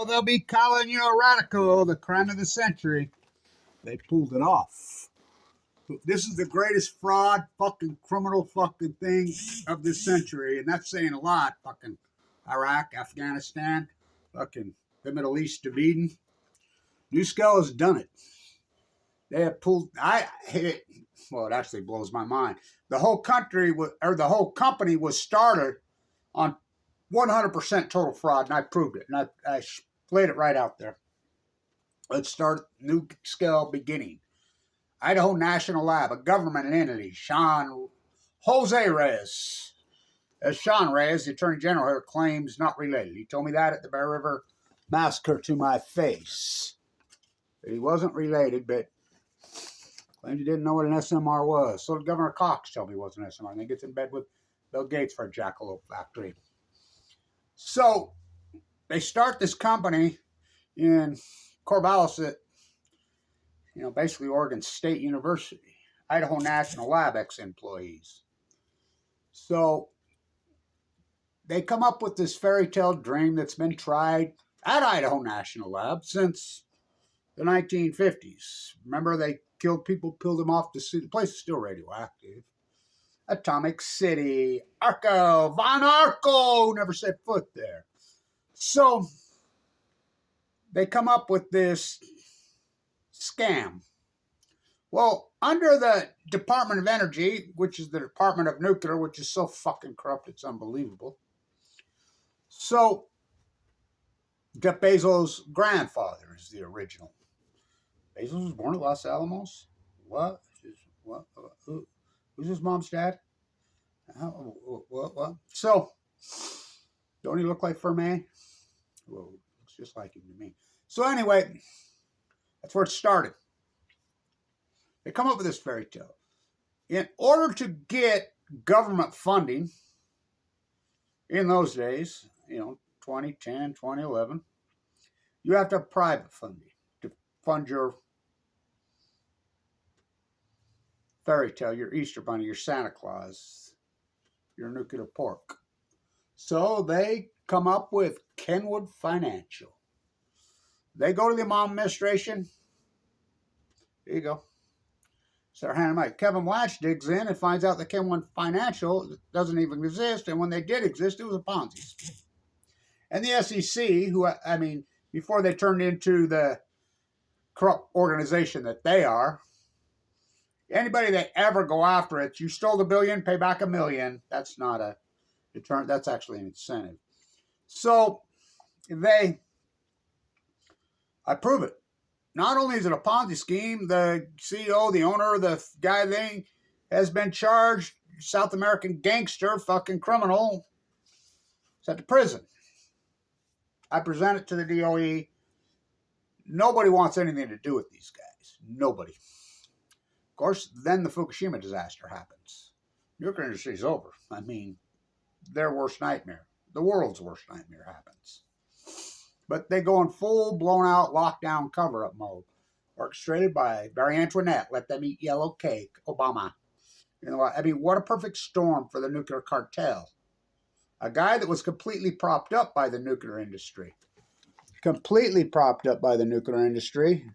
Oh, they'll be calling you a radical, the crime of the century. They pulled it off. This is the greatest fraud, fucking criminal fucking thing of this century, and that's saying a lot. Fucking Iraq, Afghanistan, fucking the Middle East of Eden. Nuscale has done it. They have pulled. Well, it actually blows my mind. The whole country the whole company was started on 100% total fraud, and I proved it, and I played it right out there. Let's start Nuscale beginning. Idaho National Lab, a government entity, Jose Reyes. As Sean Reyes, the Attorney General here, claims not related. He told me that at the Bear River Massacre to my face. He wasn't related, but claimed he didn't know what an SMR was. So did Governor Cox tell me he wasn't an SMR. And he gets in bed with Bill Gates for a jackalope factory. So they start this company in Corvallis at, basically Oregon State University. Idaho National Lab ex-employees. So they come up with this fairy tale dream that's been tried at Idaho National Lab since the 1950s. Remember, they killed people, peeled them off to sea. The place is still radioactive. Atomic City, Arco, Von Arco, never set foot there. So they come up with this scam. Well, under the Department of Energy, which is the Department of Nuclear, which is so fucking corrupt, it's unbelievable. So Jeff Bezos' grandfather is the original. Bezos was born at Los Alamos. What? Who's his mom's dad? What? So, don't he look like Fermi? Well, looks just like him to me. So anyway, that's where it started. They come up with this fairy tale. In order to get government funding in those days, 2010, 2011, you have to have private funding to fund your fairy tale, your Easter Bunny, your Santa Claus, your nuclear pork. So they come up with Kenwood Financial. They go to the Obama administration. Here you go. Start handing them out. Kevin Blanch digs in and finds out that Kenwood Financial doesn't even exist, and when they did exist, it was a Ponzi scheme. And the SEC, before they turned into the corrupt organization that they are, anybody that ever go after it, you stole $1 billion, pay back $1 million. That's not a deterrent. That's actually an incentive. So I prove it. Not only is it a Ponzi scheme, the CEO, the owner, the guy thing has been charged, South American gangster, fucking criminal, sent to prison. I present it to the DOE. Nobody wants anything to do with these guys. Nobody. Of course, then the Fukushima disaster happens. Nuclear industry is over. Their worst nightmare. The world's worst nightmare happens. But they go in full, blown-out, lockdown, cover-up mode. Orchestrated by Marie Antoinette. Let them eat yellow cake. Obama. What a perfect storm for the nuclear cartel. A guy that was completely propped up by the nuclear industry. Completely propped up by the nuclear industry.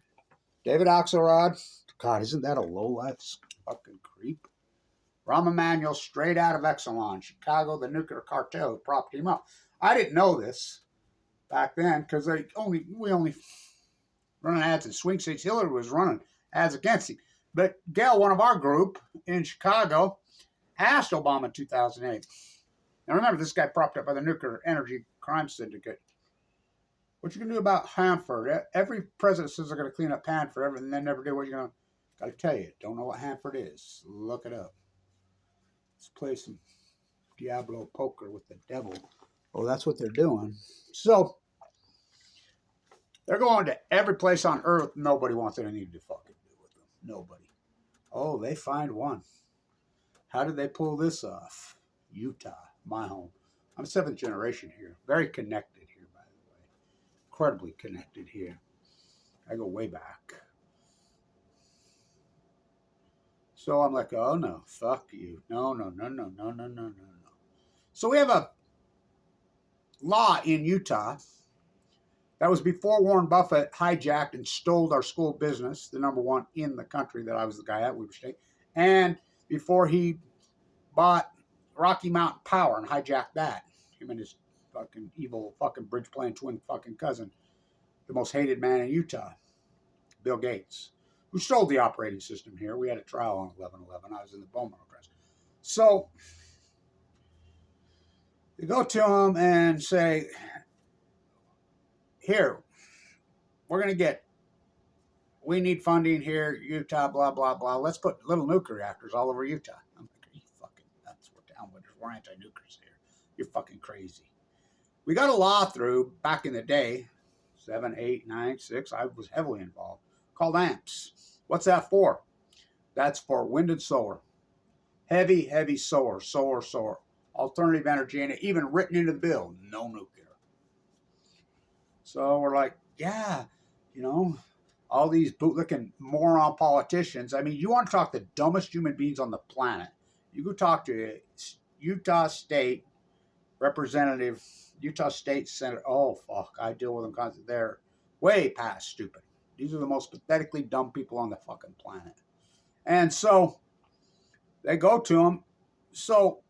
David Axelrod. God, isn't that a low-life fucking creep? Rahm Emanuel, straight out of Exelon, Chicago, the nuclear cartel propped him up. I didn't know this back then because we only running ads in swing states. Hillary was running ads against him. But Gail, one of our group in Chicago, asked Obama in 2008. Now remember, this guy propped up by the nuclear energy crime syndicate. What you gonna do about Hanford? Every president says they're gonna clean up Hanford, everything they never do. What you gonna? Gotta tell you, don't know what Hanford is. Look it up. Let's play some Diablo poker with the devil. Oh, that's what they're doing. So they're going to every place on earth. Nobody wants anything to fucking do with them. Nobody. Oh, they find one. How did they pull this off? Utah, my home. I'm 7th generation here. Very connected here, by the way. Incredibly connected here. I go way back. So I'm like, oh no, fuck you. No. So we have a law in Utah That was before Warren Buffett hijacked and stole our school business, the #1 in the country that I was the guy at Weber State, and before he bought Rocky Mountain Power and hijacked that. Him and his fucking evil fucking bridge playing twin fucking cousin, the most hated man in Utah, Bill Gates, who stole the operating system here. We had a trial on 11/11. I was in the Bowman press. So you go to him and say, here, we need funding here, Utah, blah, blah, blah. Let's put little nuclear reactors all over Utah. I'm like, are you fucking nuts? We're downwinners. We're anti-nuclears here. You're fucking crazy. We got a law through back in the day, 7, 8, 9, 6. I was heavily involved, called AMPS. What's that for? That's for wind and solar. Heavy solar. Alternative energy, and even written into the bill, no nuclear. So we're like, yeah, all these bootlicking moron politicians. I mean, you want to talk to the dumbest human beings on the planet. You go talk to a Utah State representative, Utah State Senator. Oh, fuck. I deal with them constantly. They're way past stupid. These are the most pathetically dumb people on the fucking planet. And so they go to them. So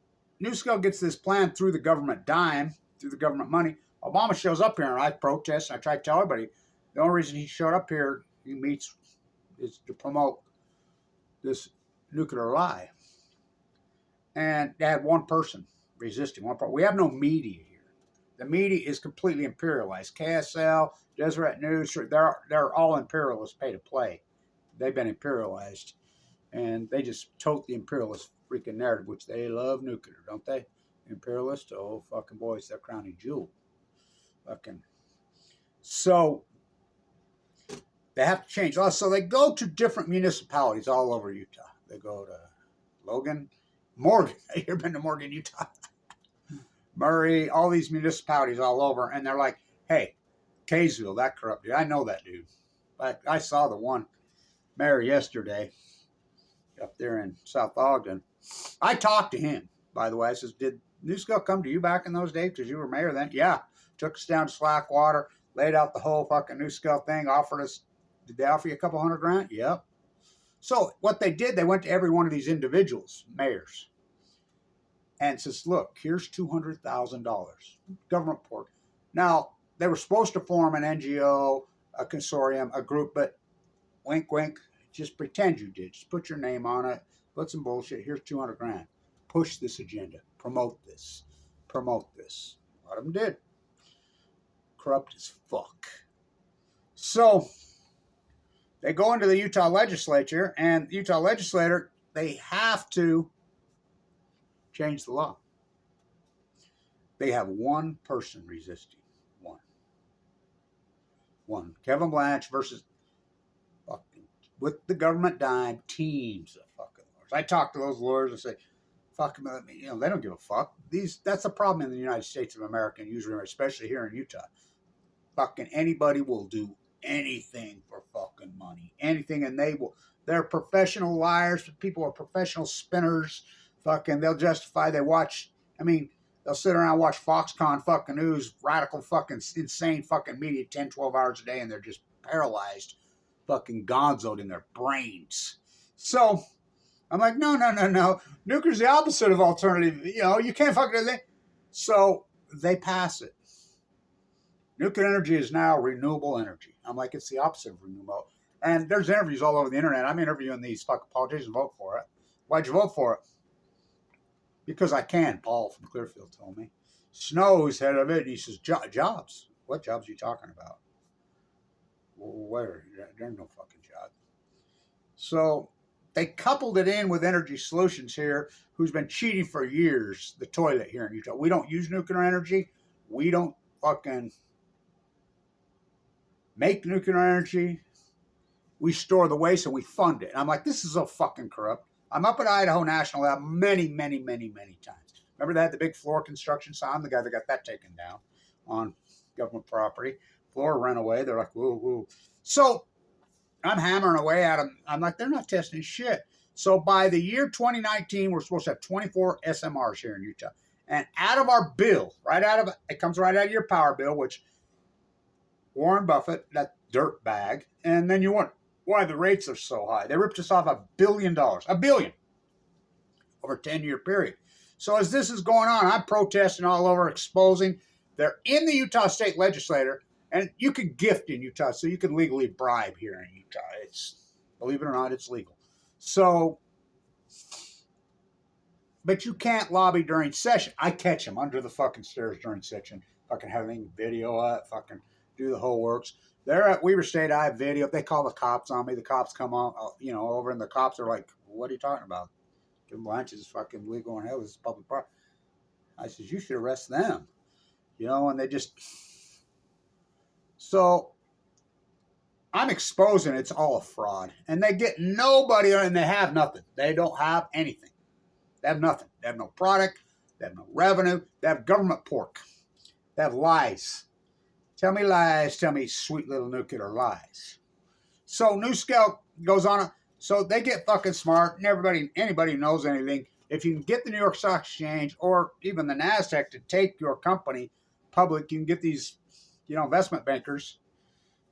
Nuscale gets this plan through the government dime, through the government money. Obama shows up here, and I protest. And I try to tell everybody the only reason he showed up here, he meets, is to promote this nuclear lie. And they had one person resisting. We have no media here. The media is completely imperialized. KSL, Deseret News, they're all imperialists pay to play. They've been imperialized. And they just tote the imperialist freaking narrative, which they love nuclear, don't they? Imperialists, oh, fucking boys, their crowning jewel. Fucking. So they have to change. So they go to different municipalities all over Utah. They go to Logan, Morgan. You ever been to Morgan, Utah? Murray, all these municipalities all over. And they're like, hey, Kaysville, that corrupt dude. I know that dude. I saw the one mayor yesterday up there in South Ogden. I talked to him, by the way. I says, did Nuscale come to you back in those days because you were mayor then? Yeah. Took us down to Slackwater, laid out the whole fucking Nuscale thing, offered us, did they offer you a couple $100,000? Yep. So what they did, they went to every one of these individuals, mayors, and says, look, here's $200,000, government port. Now, they were supposed to form an NGO, a consortium, a group, but wink, wink, just pretend you did. Just put your name on it, put some bullshit, here's $200,000. Push this agenda, promote this. A lot of them did. Corrupt as fuck. So they go into the Utah legislature, and the Utah legislator, they have to change the law. They have one person resisting. One. Kevin Blanche versus fucking, with the government dime, teams of fucking lawyers. I talk to those lawyers and say, fuck them, they don't give a fuck. That's the problem in the United States of America, and usually, especially here in Utah. Fucking anybody will do anything for fucking money. Anything, and they're professional liars. People are professional spinners. Fucking, they'll justify, they'll sit around and watch Foxconn fucking news, radical fucking insane fucking media 10, 12 hours a day, and they're just paralyzed, fucking gonzoed in their brains. So I'm like, no. Nuclear's the opposite of alternative. You can't fucking do that. So they pass it. Nuclear energy is now renewable energy. I'm like, it's the opposite of renewable. And there's interviews all over the internet. I'm interviewing these fucking politicians. Vote for it. Why'd you vote for it? Because I can. Paul from Clearfield told me. Snow's head of it. And he says, jobs. What jobs are you talking about? Well, where? There's no fucking job. So they coupled it in with Energy Solutions here, who's been cheating for years, the toilet here in Utah. We don't use nuclear energy. We don't fucking make nuclear energy. We store the waste and we fund it. And I'm like, this is so fucking corrupt. I'm up at Idaho National Lab many times. Remember they had the big floor construction sign? I'm the guy that got that taken down on government property. Floor ran away. They're like, whoa. So I'm hammering away at them. I'm like, they're not testing shit. So by the year 2019, we're supposed to have 24 SMRs here in Utah. And out of our bill, it comes right out of your power bill, which Warren Buffett, that dirt bag, and then you wonder why the rates are so high. They ripped us off $1 billion, $1 billion over a 10-year period. So as this is going on, I'm protesting all over, exposing. They're in the Utah State Legislature, and you can gift in Utah, so you can legally bribe here in Utah. It's, believe it or not, it's legal. So, but you can't lobby during session. I catch them under the fucking stairs during session. Fucking having video up, fucking do the whole works. They're at Weaver State. I have video. They call the cops on me. The cops come on, over, and the cops are like, "What are you talking about? Giving lunches is fucking legal in hell. This is public property." I says, "You should arrest them." And they just. So I'm exposing it's all a fraud. And they get nobody, and they have nothing. They don't have anything. They have nothing. They have no product. They have no revenue. They have government pork. They have lies. Tell me lies. Tell me sweet little nuclear lies. So Nuscale goes on. So they get fucking smart. And anybody who knows anything, if you can get the New York Stock Exchange or even the NASDAQ to take your company public, you can get these, investment bankers.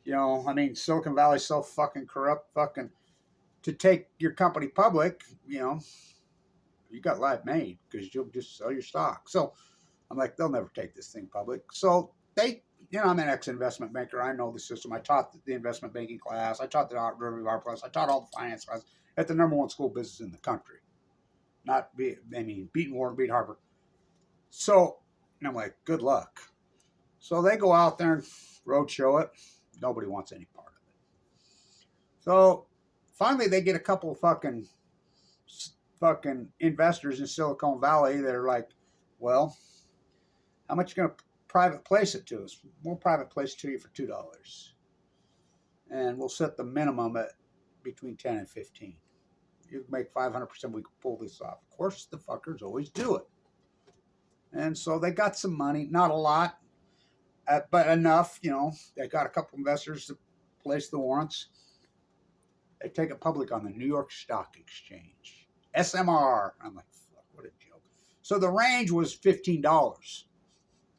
Silicon Valley's so fucking corrupt, fucking, to take your company public, you got life made because you'll just sell your stock. So I'm like, they'll never take this thing public. So I'm an ex-investment banker. I know the system. I taught the investment banking class. I taught the derivative art class. I taught all the finance class at the #1 school of business in the country. Beating Warren, beat Harvard. So, and I'm like, good luck. So they go out there and roadshow it. Nobody wants any part of it. So finally they get a couple of fucking investors in Silicon Valley that are like, well, how much you going to private place it to us? We'll private place it to you for $2. And we'll set the minimum at between 10 and 15. You can make 500%, we can pull this off. Of course, the fuckers always do it. And so they got some money, not a lot, but enough, they got a couple investors to place the warrants. They take it public on the New York Stock Exchange. SMR. I'm like, fuck, what a joke. So the range was $15. That's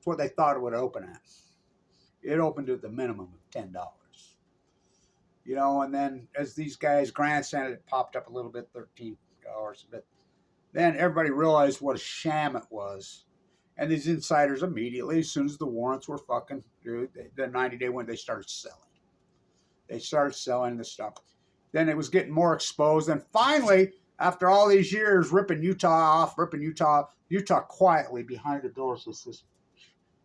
what they thought it would open at. It opened at the minimum of $10. And then as these guys grandstanded, it popped up a little bit, $13. But then everybody realized what a sham it was. And these insiders immediately, as soon as the warrants were fucking through, the 90-day window, they started selling. They started selling the stuff. Then it was getting more exposed. And finally, after all these years ripping Utah quietly behind the doors says,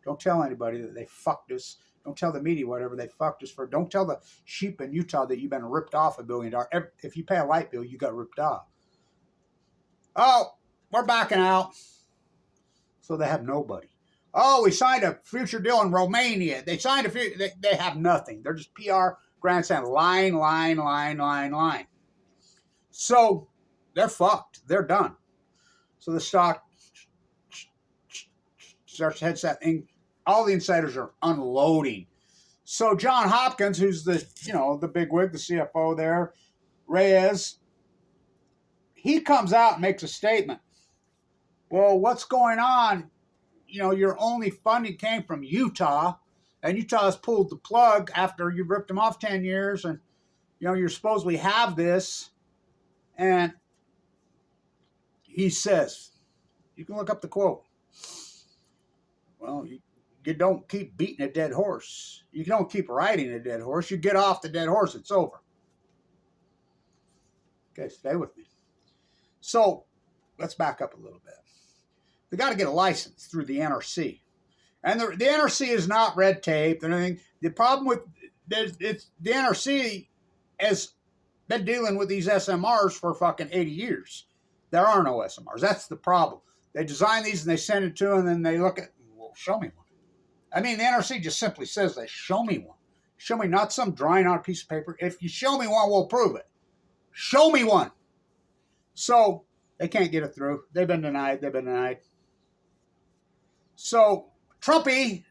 don't tell anybody that they fucked us. Don't tell the media whatever they fucked us for. Don't tell the sheep in Utah that you've been ripped off $1 billion. If you pay a light bill, you got ripped off. Oh, we're backing out. So they have nobody. Oh, we signed a future deal in Romania. They signed they have nothing. They're just PR grandstand. Line. So they're fucked. They're done. So the stock starts heads that thing. All the insiders are unloading. So John Hopkins, who's the bigwig, the CFO there, Reyes, he comes out and makes a statement. Well, what's going on? Your only funding came from Utah, and Utah has pulled the plug after you ripped them off 10 years, and, you're supposedly have this. And he says, you can look up the quote. Well, you don't keep beating a dead horse. You don't keep riding a dead horse. You get off the dead horse, it's over. Okay, stay with me. So let's back up a little bit. They got to get a license through the NRC. And the NRC is not red tape and anything. The problem with the NRC has been dealing with these SMRs for fucking 80 years. There are no SMRs. That's the problem. They design these and they send it to them and then they look at, well, show me one. I mean, the NRC just simply says that, show me one. Show me, not some drawing on a piece of paper. If you show me one, we'll prove it. Show me one. So they can't get it through. They've been denied. So Trumpy,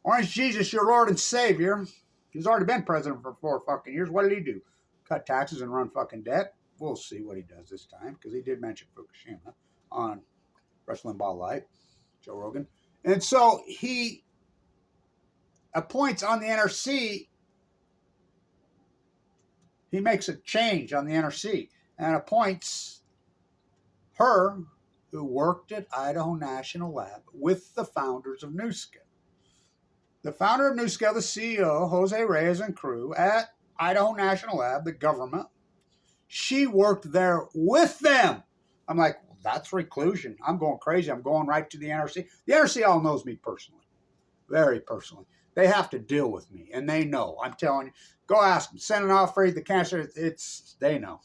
Orange Jesus, your Lord and Savior, he's already been president for 4 fucking years. What did he do? Cut taxes and run fucking debt? We'll see what he does this time, because he did mention Fukushima on Rush Limbaugh Live, Joe Rogan. And so he appoints on the NRC, he makes a change on the NRC and appoints her, who worked at Idaho National Lab with the founders of Nuscale. The founder of Nuscale, the CEO, Jose Reyes and crew at Idaho National Lab, the government, she worked there with them. I'm like, well, that's reclusion. I'm going crazy. I'm going right to the NRC. The NRC all knows me personally, very personally. They have to deal with me, and they know. I'm telling you, go ask them. Senator Alfred, the cancer, they know.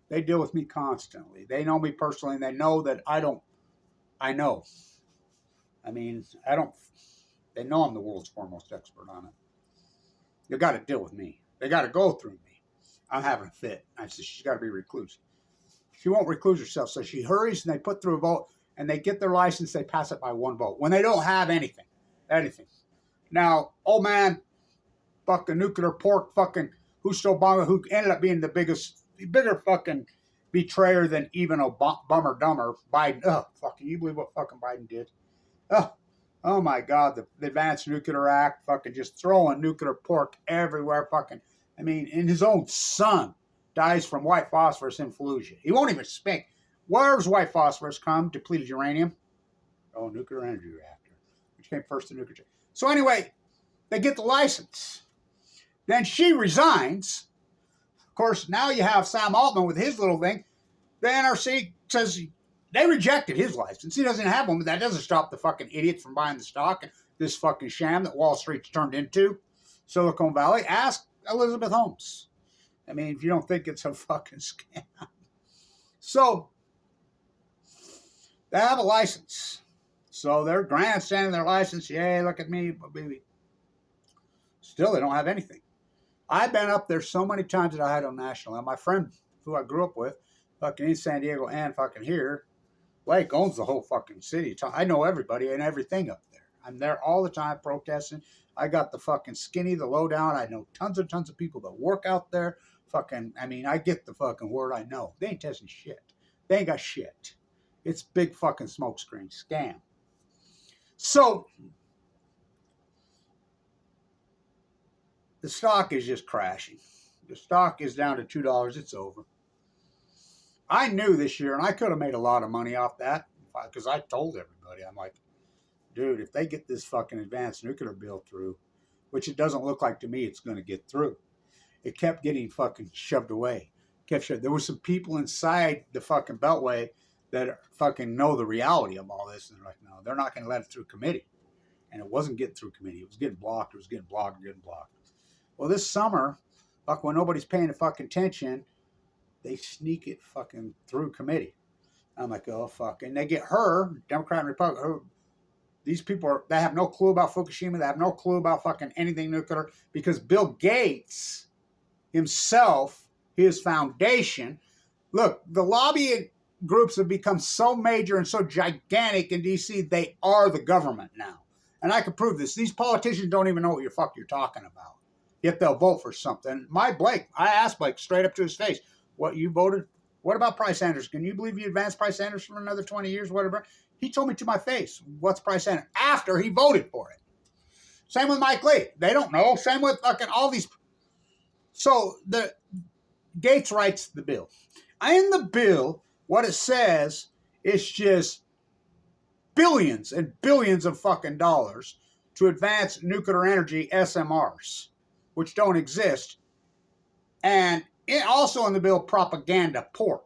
They deal with me constantly. They know me personally, and they know that I know. I mean, they know I'm the world's foremost expert on it. You got to deal with me. They got to go through me. I'm having a fit. I said, she's got to be recluse. She won't recluse herself, so she hurries, and they put through a vote, and they get their license. They pass it by one vote when they don't have anything. Now, old man, fucking nuclear pork, fucking Obama, who ended up being the bigger fucking betrayer than even Bummer Dumber, Biden. Oh, fucking, you believe what fucking Biden did? Oh my God, the Advanced Nuclear Act, fucking just throwing nuclear pork everywhere, fucking. I mean, and his own son dies from white phosphorus in Fallujah. He won't even speak. Where's white phosphorus come? Depleted uranium? Oh, nuclear energy reactor, which came first to nuclear. So anyway, they get the license. Then she resigns. Of course, now you have Sam Altman with his little thing. The NRC says they rejected his license. He doesn't have one, but that doesn't stop the fucking idiots from buying the stock and this fucking sham that Wall Street's turned into. Silicon Valley. Ask Elizabeth Holmes. I mean, if you don't think it's a fucking scam. So, they have a license. So they're grandstanding their license. Yay, look at me, baby. Still, they don't have anything. I've been up there so many times at Idaho National. And my friend who I grew up with, fucking in San Diego and fucking here, Blake owns the whole fucking city. I know everybody and everything up there. I'm there all the time protesting. I got the fucking skinny, the lowdown. I know tons of people that work out there. Fucking, I mean, I get the fucking word I know. They ain't testing shit. They ain't got shit. It's big fucking smokescreen scam. So, the stock is just crashing. The stock is down to $2. It's over. I knew this year, and I could have made a lot of money off that, because I told everybody, I'm like, dude, if they get this fucking advanced nuclear bill through, which it doesn't look like to me it's going to get through, it kept getting fucking shoved away. There were some people inside the fucking Beltway that fucking know the reality of all this, and they're like, no, they're not going to let it through committee. And it wasn't getting through committee. It was getting blocked. It was getting blocked. Well, this summer, fuck, when nobody's paying the fucking attention, they sneak it fucking through committee. I'm like, oh, fuck. And they get her, Democrat and Republican, these people they have no clue about Fukushima. They have no clue about fucking anything nuclear, because Bill Gates himself, his foundation, look, the lobbying groups have become so major and so gigantic in D.C., they are the government now. And I can prove this. These politicians don't even know what the fuck you're talking about. Yet they'll vote for something. I asked Blake straight up to his face, what, you voted? What about Price Anderson? Can you believe you advanced Price Anderson for another 20 years, whatever? He told me to my face, what's Price Anderson? After he voted for it. Same with Mike Lee. They don't know. Same with fucking all these. So the Gates writes the bill. In the bill, what it says is just billions and billions of fucking dollars to advance nuclear energy SMRs, which don't exist. And also in the bill, propaganda pork.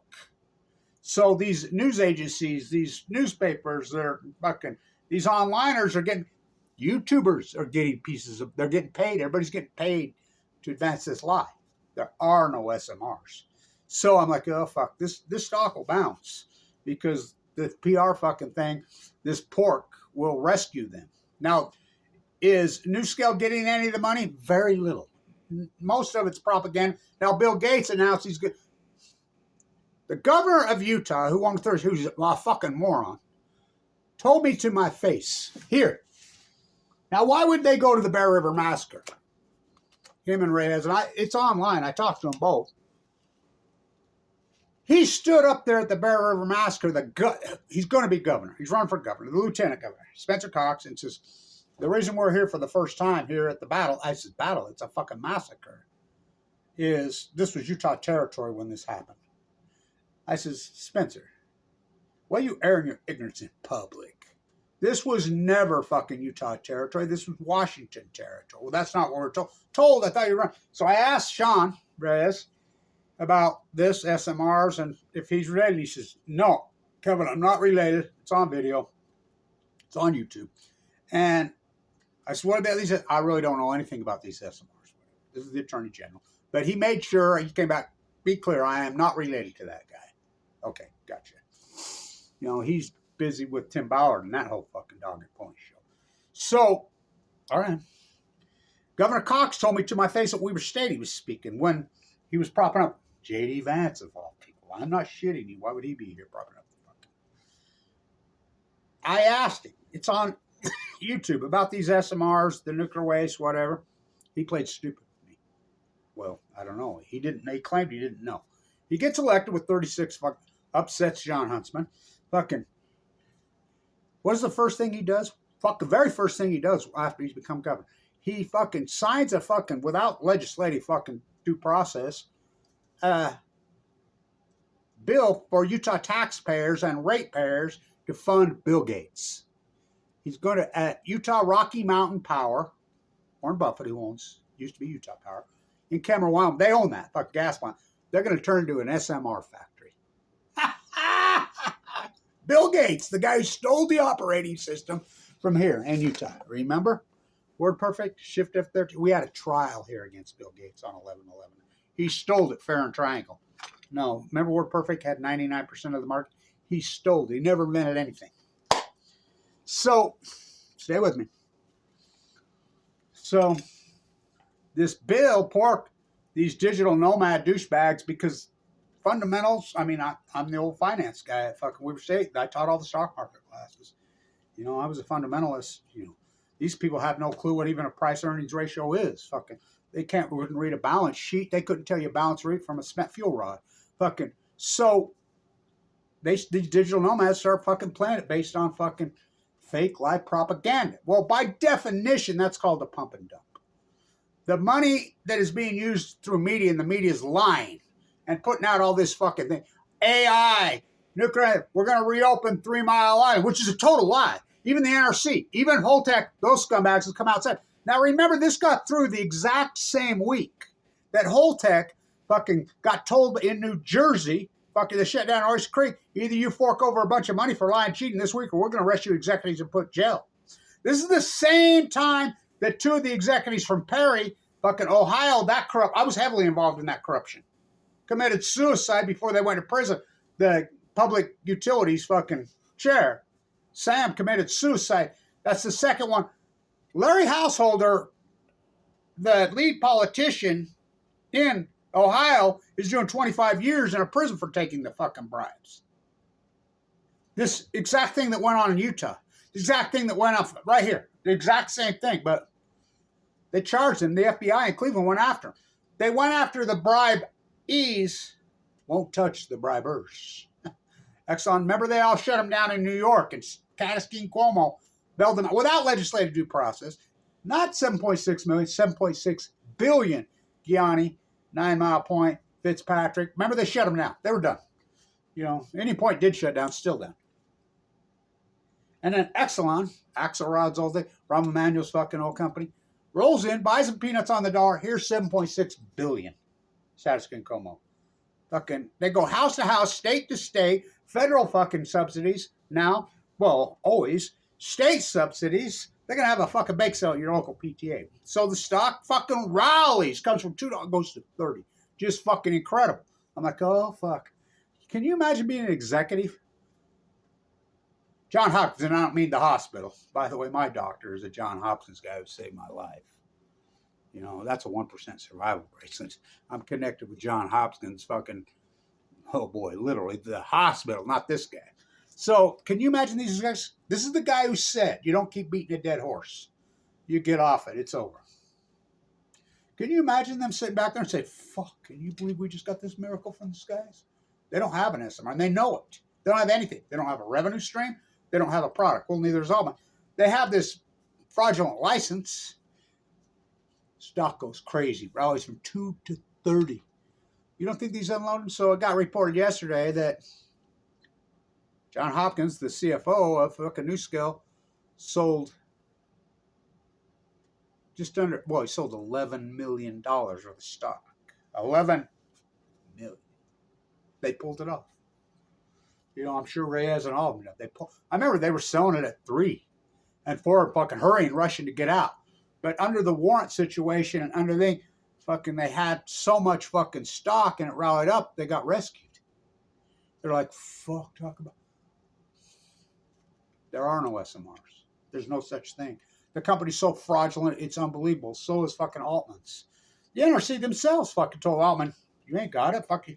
So these news agencies, these newspapers, these onliners are getting, YouTubers are getting they're getting paid. Everybody's getting paid to advance this lie. There are no SMRs. So I'm like, oh, fuck, this stock will bounce, because the PR fucking thing, this pork will rescue them. Now, is Nuscale getting any of the money? Very little. Most of it's propaganda. Now, Bill Gates announced he's good. The governor of Utah, who on Thursday, who's a fucking moron, told me to my face, now why would they go to the Bear River Massacre? Him and Reyes, and it's online. I talked to them both. He stood up there at the Bear River Massacre. He's going to be governor. He's running for governor, the lieutenant governor, Spencer Cox, and says, The reason we're here for the first time here at the battle, I said battle, it's a fucking massacre, is this was Utah territory when this happened. I says, Spencer, why are you airing your ignorance in public? This was never fucking Utah territory. This was Washington territory. Well, that's not what we're told. I thought you were wrong. So I asked Sean Reyes about this, SMRs, and if he's related. He says, no, Kevin, I'm not related. It's on video. It's on YouTube. And I said, what about these? I really don't know anything about these SMRs. This is the Attorney General. But he made sure, he came back, be clear, I am not related to that guy. Okay, gotcha. You know, he's busy with Tim Ballard and that whole fucking dog and pony show. So, all right. Governor Cox told me to my face at Weber State he was speaking when he was propping up J.D. Vance of all people. I'm not shitting you. Why would he be here propping up the fucking... I asked him. It's on YouTube about these SMRs, the nuclear waste, whatever. He played stupid with me. Well, I don't know. He claimed he didn't know. He gets elected with 36 fucking, upsets John Huntsman. Fucking, what is the first thing he does? Fuck, the very first thing he does after he's become governor. He fucking signs a fucking, without legislative fucking due process, bill for Utah taxpayers and ratepayers to fund Bill Gates. He's going to, at Utah Rocky Mountain Power, Warren Buffett, who owns, used to be Utah Power, in Cameron, Wyoming, they own that fucking gas plant. They're going to turn it into an SMR factory. Bill Gates, the guy who stole the operating system from here in Utah. Remember? Word Perfect, Shift F13. We had a trial here against Bill Gates on 11/11. He stole it fair and triangle. No, remember Word Perfect had 99% of the market? He stole it. He never invented anything. So, stay with me. So, this bill, these digital nomad douchebags, because fundamentals, I mean, I'm the old finance guy at fucking Weber State. I taught all the stock market classes. You know, I was a fundamentalist. You know, these people have no clue what even a price-earnings ratio is. Fucking, they wouldn't read a balance sheet. They couldn't tell you a balance rate from a spent fuel rod. Fucking, so these digital nomads start fucking playing it based on fucking fake lie propaganda. Well, by definition, that's called a pump and dump. The money that is being used through media, and the media is lying and putting out all this fucking thing. AI, nuclear, we're going to reopen 3 Mile Island, which is a total lie. Even the NRC, even Holtec, those scumbags have come outside. Now remember, this got through the exact same week that Holtec fucking got told in New Jersey, fucking they shut down Oyster Creek, either you fork over a bunch of money for lying, cheating this week, or we're going to arrest you executives and put in jail. This is the same time that 2 of the executives from Perry, fucking Ohio, that corrupt, I was heavily involved in that corruption, committed suicide before they went to prison. The public utilities fucking chair, Sam, committed suicide. That's the second one. Larry Householder, the lead politician in Ohio, is doing 25 years in a prison for taking the fucking bribes. This exact thing that went on in Utah, the exact thing that went on right here, the exact same thing, but they charged him. The FBI in Cleveland went after him. They went after the bribees, won't touch the bribers. Exxon, remember they all shut him down in New York, and Kataskin Cuomo bailed them out without legislative due process. Not 7.6 million, 7.6 billion. Gianni, 9 Mile Point, Fitzpatrick. Remember they shut them down. They were done. You know, any point did shut down, still down. And then Exelon, Axelrod's all day, Rahm Emanuel's fucking old company, rolls in, buys some peanuts on the dollar. Here's 7.6 billion. Kataskin Cuomo. Fucking, they go house to house, state to state, federal fucking subsidies now. Well, always. State subsidies. They're going to have a fucking bake sale at your local PTA. So the stock fucking rallies. Comes from $2, goes to 30. Just fucking incredible. I'm like, oh, fuck. Can you imagine being an executive? John Hopkins, and I don't mean the hospital. By the way, my doctor is a John Hopkins guy who saved my life. You know, that's a 1% survival rate. Since I'm connected with John Hopkins, fucking, oh boy, literally the hospital, not this guy. So, can you imagine these guys? This is the guy who said, you don't keep beating a dead horse. You get off it. It's over. Can you imagine them sitting back there and say, fuck, can you believe we just got this miracle from the skies? They don't have an SMR, and they know it. They don't have anything. They don't have a revenue stream. They don't have a product. Well, neither does Alma. They have this fraudulent license, stock goes crazy, rallies from 2 to 30. You don't think these unloading? So it got reported yesterday that John Hopkins, the CFO of Nuscale, sold just under, well, he sold $11 million worth of stock. 11 million. They pulled it off. You know, I'm sure Reyes and all of them. I remember they were selling it at 3 and 4 fucking hurrying, rushing to get out. But under the warrant situation and under they had so much fucking stock and it rallied up, they got rescued. They're like, fuck, talk about. There are no SMRs. There's no such thing. The company's so fraudulent, it's unbelievable. So is fucking Altman's. The NRC themselves fucking told Altman, you ain't got it, fuck you.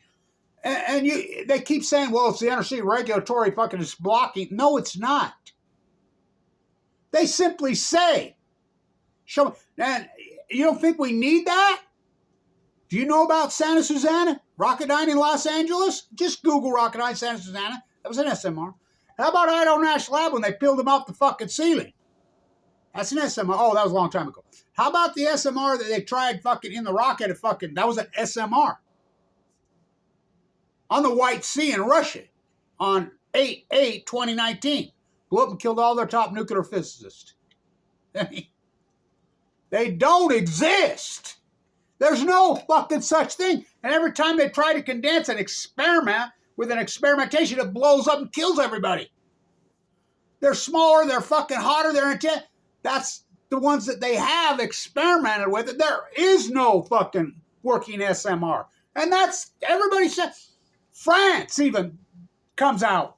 And they keep saying, well, it's the NRC regulatory fucking is blocking. No, it's not. They simply say, show, and you don't think we need that? Do you know about Santa Susana? Rocketdyne in Los Angeles? Just Google Rocketdyne Santa Susana. That was an SMR. How about Idaho National Lab when they peeled them off the fucking ceiling? That's an SMR. Oh, that was a long time ago. How about the SMR that they tried fucking in the rocket? That was an SMR. On the White Sea in Russia on 8/8/2019. Blew up and killed all their top nuclear physicists. They don't exist. There's no fucking such thing. And every time they try to condense an experiment with an experimentation, it blows up and kills everybody. They're smaller, they're fucking hotter, they're intense. That's the ones that they have experimented with. There is no fucking working SMR. And that's, everybody says, France even comes out.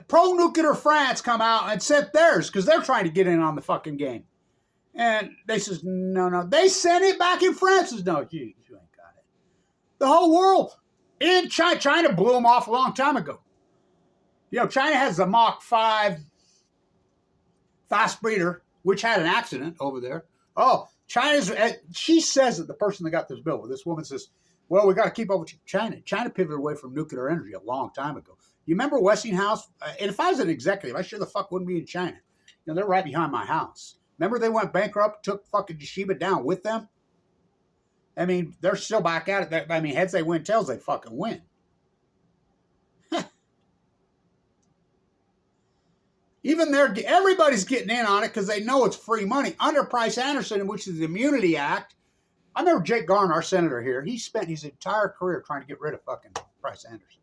Pro-nuclear France come out and sent theirs because they're trying to get in on the fucking game. And they says, no. They sent it back in France. Says, no, you ain't got it. The whole world. In China blew them off a long time ago. You know, China has the Mach 5 fast breeder, which had an accident over there. Oh, she says that the person that got this bill, this woman says, well, we got to keep up with China. China pivoted away from nuclear energy a long time ago. You remember Westinghouse? And if I was an executive, I sure the fuck wouldn't be in China. You know, they're right behind my house. Remember they went bankrupt, took fucking Toshiba down with them? I mean, they're still back at it. I mean, heads they win, tails they fucking win. Even everybody's getting in on it because they know it's free money. Under Price-Anderson, which is the Immunity Act, I remember Jake Garner, our senator here, he spent his entire career trying to get rid of fucking Price-Anderson.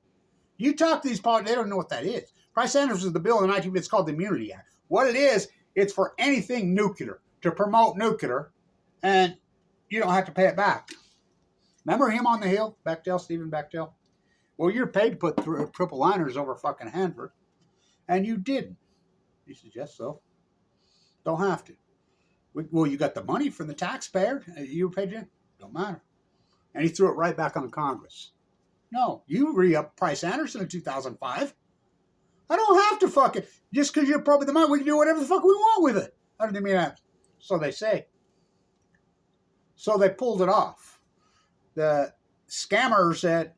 You talk to these politicians, they don't know what that is. Price-Anderson is the bill in the 1950s, it's called the Immunity Act. What it is, it's for anything nuclear, to promote nuclear, and you don't have to pay it back. Remember him on the Hill, Bechtel, Stephen Bechtel? Well, you're paid to put triple liners over fucking Hanford, and you didn't. He says, yes, so. Don't have to. Well, you got the money from the taxpayer. You paid it. Don't matter. And he threw it right back on Congress. No, you re-up Price-Anderson in 2005. I don't have to fucking, just because you're probably the money, we can do whatever the fuck we want with it. I don't mean that. So they say. So they pulled it off. The scammers at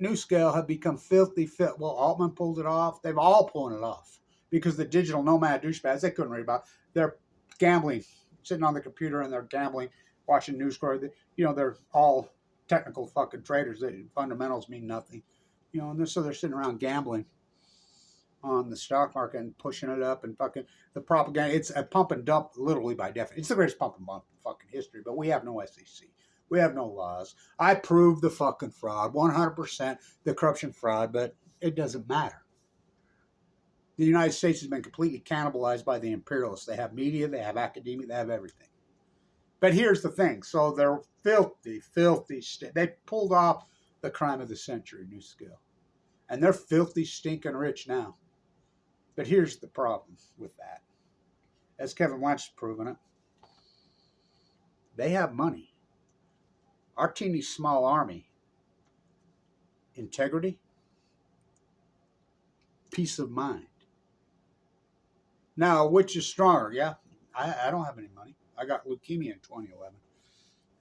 Nuscale have become filthy fit. Well, Altman pulled it off. They've all pulled it off. Because the digital nomad douchebags, they couldn't read about it. They're gambling, sitting on the computer and they're gambling, watching News Corps. You know, they're all technical fucking traders. Fundamentals mean nothing. You know, and so they're sitting around gambling on the stock market and pushing it up and fucking the propaganda. It's a pump and dump, literally by definition. It's the greatest pump and dump in fucking history, but we have no SEC. We have no laws. I proved the fucking fraud, 100% the corruption fraud, but it doesn't matter. The United States has been completely cannibalized by the imperialists. They have media, they have academia, they have everything. But here's the thing. So they're filthy. They pulled off the crime of the century, Nuscale. And they're filthy, stinking rich now. But here's the problem with that. As Kevin Watch has proven it, they have money. Our teeny small army, integrity, peace of mind. Now, which is stronger? Yeah, I don't have any money. I got leukemia in 2011.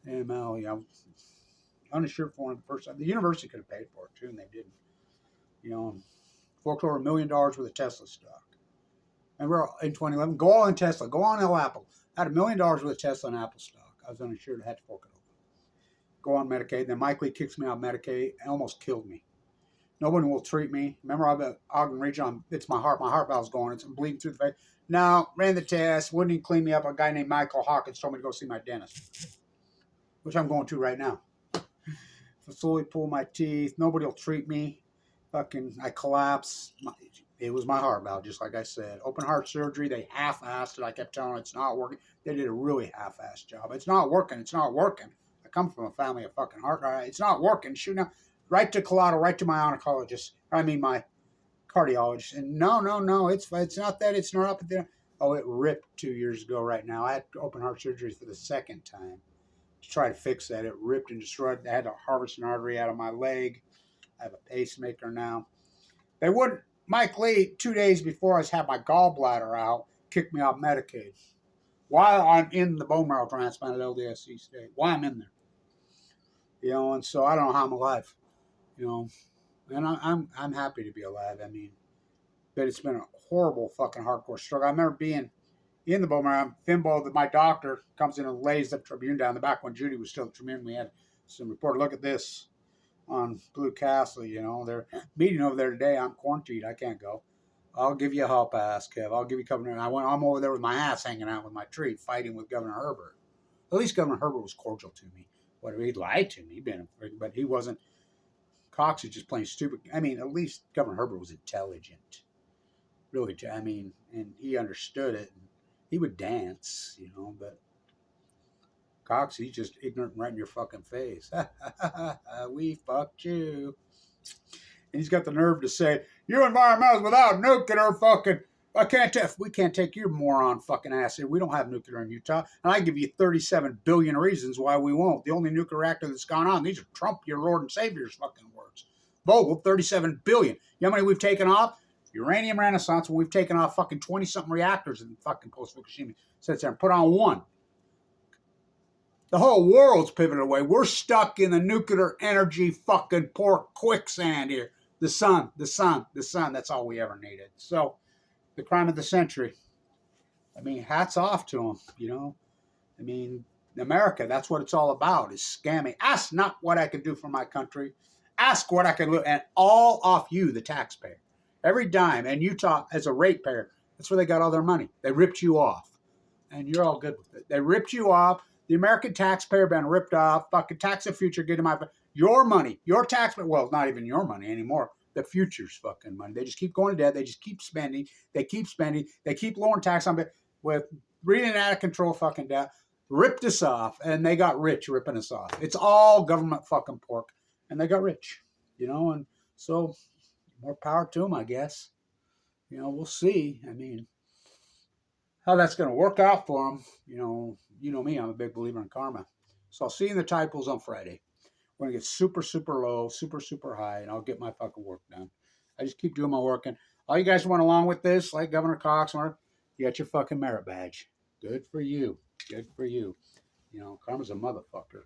AML, yeah, uninsured for one of the first time. The university could have paid for it too, and they didn't. You know, forked over $1 million worth of Tesla stock. Remember in 2011? Go all in Tesla. Go on Apple. I had $1 million worth of Tesla and Apple stock. I was uninsured. I had to fork it over. Go on Medicaid. Then Mike Lee kicks me out of Medicaid and almost killed me. No one will treat me. Remember, I've got Ogden region. It's my heart. My heart valve's going. It's bleeding through the face. No, ran the test. Wouldn't even clean me up. A guy named Michael Hawkins told me to go see my dentist, which I'm going to right now. Slowly pull my teeth. Nobody will treat me. Fucking, I collapse. It was my heart valve, just like I said. Open heart surgery. They half-assed it. I kept telling them it's not working. They did a really half-assed job. It's not working. It's not working. I come from a family of fucking heart. It's not working. Shoot now. Right to Colorado, right to my oncologist. I mean, my cardiologist. And no. It's not that. It's not up there. Oh, it ripped 2 years ago right now. I had open heart surgery for the second time to try to fix that. It ripped and destroyed. I had to harvest an artery out of my leg. I have a pacemaker now. They wouldn't. Mike Lee, 2 days before I had my gallbladder out, kicked me off Medicaid while I'm in the bone marrow transplant at LDSC State. While I'm in there. You know, and so I don't know how I'm alive. You know, and I'm happy to be alive. I mean, but it's been a horrible fucking hardcore struggle. I remember being in the bone marrow. Fimbo, my doctor, comes in and lays the Tribune down the back when Judy was still at the Tribune. We had some report. Look at this on Blue Castle. You know, they're meeting over there today. I'm quarantined. I can't go. I'll give you a help ass, Kev. I'll give you Governor. And I'm over there with my ass hanging out with my tree, fighting with Governor Herbert. At least Governor Herbert was cordial to me. Whatever, he'd lied to me, but he wasn't. Cox is just plain stupid. I mean, at least Governor Herbert was intelligent. Really, I mean, and he understood it. He would dance, you know, but Cox, he's just ignorant and right in your fucking face. We fucked you. And he's got the nerve to say, you environmentalists without nuclear fucking, we can't take your moron fucking ass here. We don't have nuclear in Utah. And I give you 37 billion reasons why we won't. The only nuclear reactor that's gone on, these are Trump, your Lord and Savior's fucking words. Vogel, 37 billion. You know how many we've taken off? Uranium Renaissance, when we've taken off fucking 20-something reactors in fucking post-Fukushima. Sits there and put on one. The whole world's pivoted away. We're stuck in the nuclear energy fucking pork quicksand here. The sun. That's all we ever needed. So, the crime of the century. I mean, hats off to them, you know. I mean, America, that's what it's all about, is scamming. Ask not what I can do for my country. Ask what I can do, and all off you, the taxpayer. Every dime. And Utah, as a ratepayer, that's where they got all their money. They ripped you off. And you're all good with it. They ripped you off. The American taxpayer been ripped off. Fucking tax the future, get them out. Your money, your taxpayer, well, not even your money anymore. The future's fucking money. They just keep going to debt. They just keep spending. They keep lowering tax on it with reading out of control fucking debt. Ripped us off, and they got rich ripping us off. It's all government fucking pork, and they got rich, you know. And so, more power to them, I guess. You know, we'll see. I mean, how that's going to work out for them. You know me. I'm a big believer in karma. So I'll see you in the tide pools on Friday. We're going to get super, super low, super, super high, and I'll get my fucking work done. I just keep doing my work. And all you guys who went along with this, like Governor Cox, you got your fucking merit badge. Good for you. Good for you. You know, karma's a motherfucker.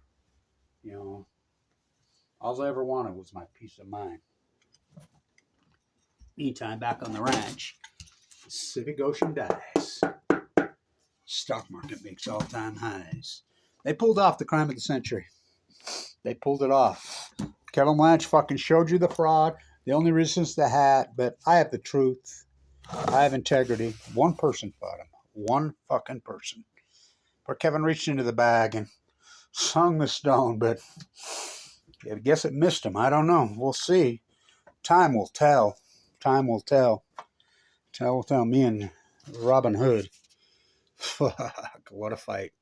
You know, all I ever wanted was my peace of mind. Meantime, back on the ranch, Pacific Ocean dies. Stock market makes all-time highs. They pulled off the crime of the century. They pulled it off. Kevin Blanch fucking showed you the fraud. The only resistance they had, but I have the truth. I have integrity. One person fought him. One fucking person. But Kevin reached into the bag and sung the stone, but I guess it missed him. I don't know. We'll see. Time will tell. Time will tell. Time will tell. Me and Robin Hood. Fuck. What a fight.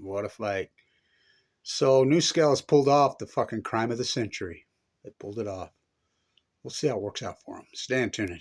What a fight. So Nuscale has pulled off the fucking crime of the century. They pulled it off. We'll see how it works out for them. Stay tuned.